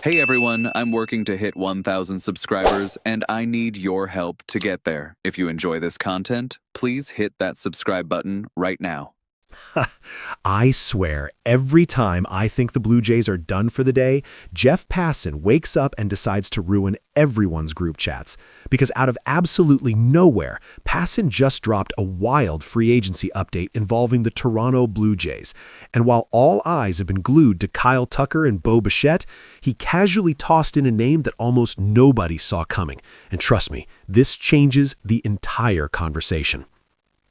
Hey everyone, I'm working to hit 1,000 subscribers and I need your help to get there. If you enjoy this content, please hit that subscribe button right now. I swear, every time I think the Blue Jays are done for the day, Jeff Passan wakes up and decides to ruin everyone's group chats. Because out of absolutely nowhere, Passan just dropped a wild free agency update involving the Toronto Blue Jays. And while all eyes have been glued to Kyle Tucker and Bichette, he casually tossed in a name that almost nobody saw coming. And trust me, this changes the entire conversation.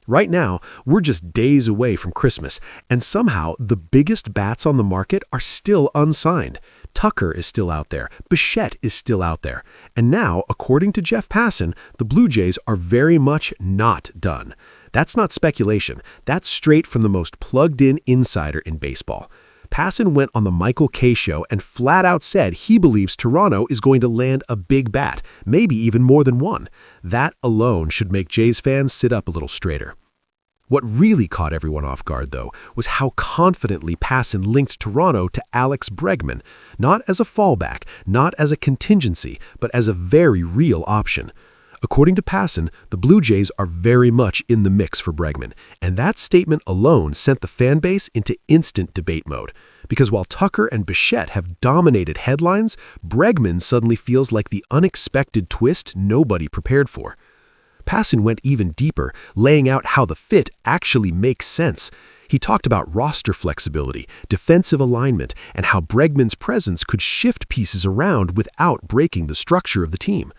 Right now, we're just days away from Christmas, and somehow the biggest bats on the market are still unsigned. Tucker is still out there, Bichette is still out there, and now, according to Jeff Passan, the Blue Jays are very much not done. That's not speculation, that's straight from the most plugged-in insider in baseball. Passan went on the Michael Kay show and flat out said he believes Toronto is going to land a big bat, maybe even more than one. That alone should make Jays fans sit up a little straighter. What really caught everyone off guard, though, was how confidently Passan linked Toronto to Alex Bregman, not as a fallback, not as a contingency, but as a very real option. According to Passan, the Blue Jays are very much in the mix for Bregman, and that statement alone sent the fan base into instant debate mode. Because while Tucker and Bichette have dominated headlines, Bregman suddenly feels like the unexpected twist nobody prepared for. Passan went even deeper, laying out how the fit actually makes sense. He talked about roster flexibility, defensive alignment, and how Bregman's presence could shift pieces around without breaking the structure of the team.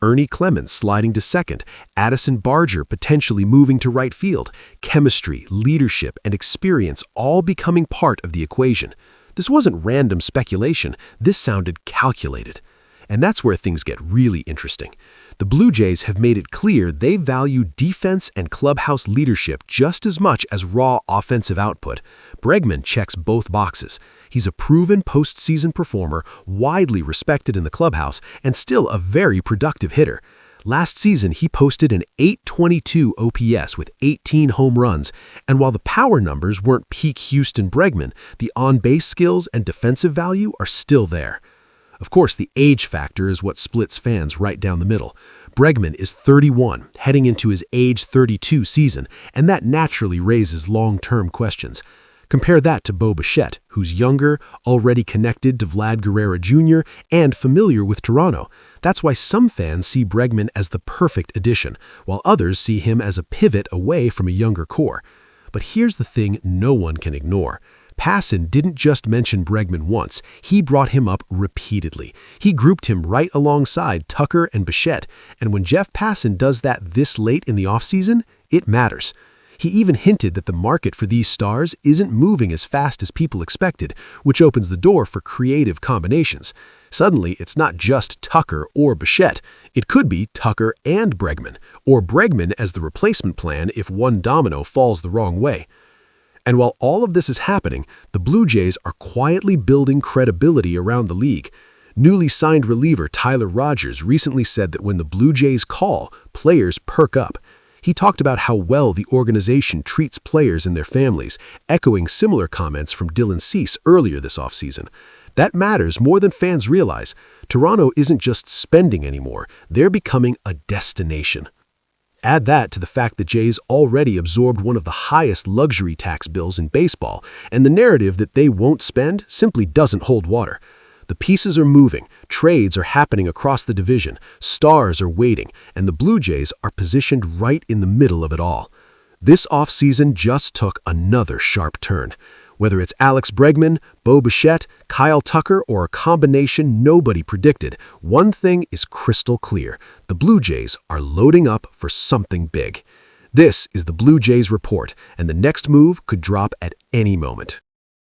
Ernie Clement sliding to second, Addison Barger potentially moving to right field, chemistry, leadership, and experience all becoming part of the equation. This wasn't random speculation, this sounded calculated. And that's where things get really interesting. The Blue Jays have made it clear they value defense and clubhouse leadership just as much as raw offensive output. Bregman checks both boxes. He's a proven postseason performer, widely respected in the clubhouse, and still a very productive hitter. Last season, he posted an .822 OPS with 18 home runs, and while the power numbers weren't peak Houston Bregman, the on-base skills and defensive value are still there. Of course, the age factor is what splits fans right down the middle. Bregman is 31, heading into his age 32 season, and that naturally raises long-term questions. Compare that to Bichette, who's younger, already connected to Vlad Guerrero Jr., and familiar with Toronto. That's why some fans see Bregman as the perfect addition, while others see him as a pivot away from a younger core. But here's the thing no one can ignore. Passan didn't just mention Bregman once, he brought him up repeatedly. He grouped him right alongside Tucker and Bichette, and when Jeff Passan does that this late in the offseason, it matters. He even hinted that the market for these stars isn't moving as fast as people expected, which opens the door for creative combinations. Suddenly, it's not just Tucker or Bichette. It could be Tucker and Bregman, or Bregman as the replacement plan if one domino falls the wrong way. And while all of this is happening, the Blue Jays are quietly building credibility around the league. Newly signed reliever Tyler Rogers recently said that when the Blue Jays call, players perk up. He talked about how well the organization treats players and their families, echoing similar comments from Dylan Cease earlier this offseason. That matters more than fans realize. Toronto isn't just spending anymore, they're becoming a destination. Add that to the fact that Jays already absorbed one of the highest luxury tax bills in baseball, and the narrative that they won't spend simply doesn't hold water. The pieces are moving, trades are happening across the division, stars are waiting, and the Blue Jays are positioned right in the middle of it all. This offseason just took another sharp turn. Whether it's Alex Bregman, Bichette, Kyle Tucker, or a combination nobody predicted, one thing is crystal clear. The Blue Jays are loading up for something big. This is the Blue Jays Report, and the next move could drop at any moment.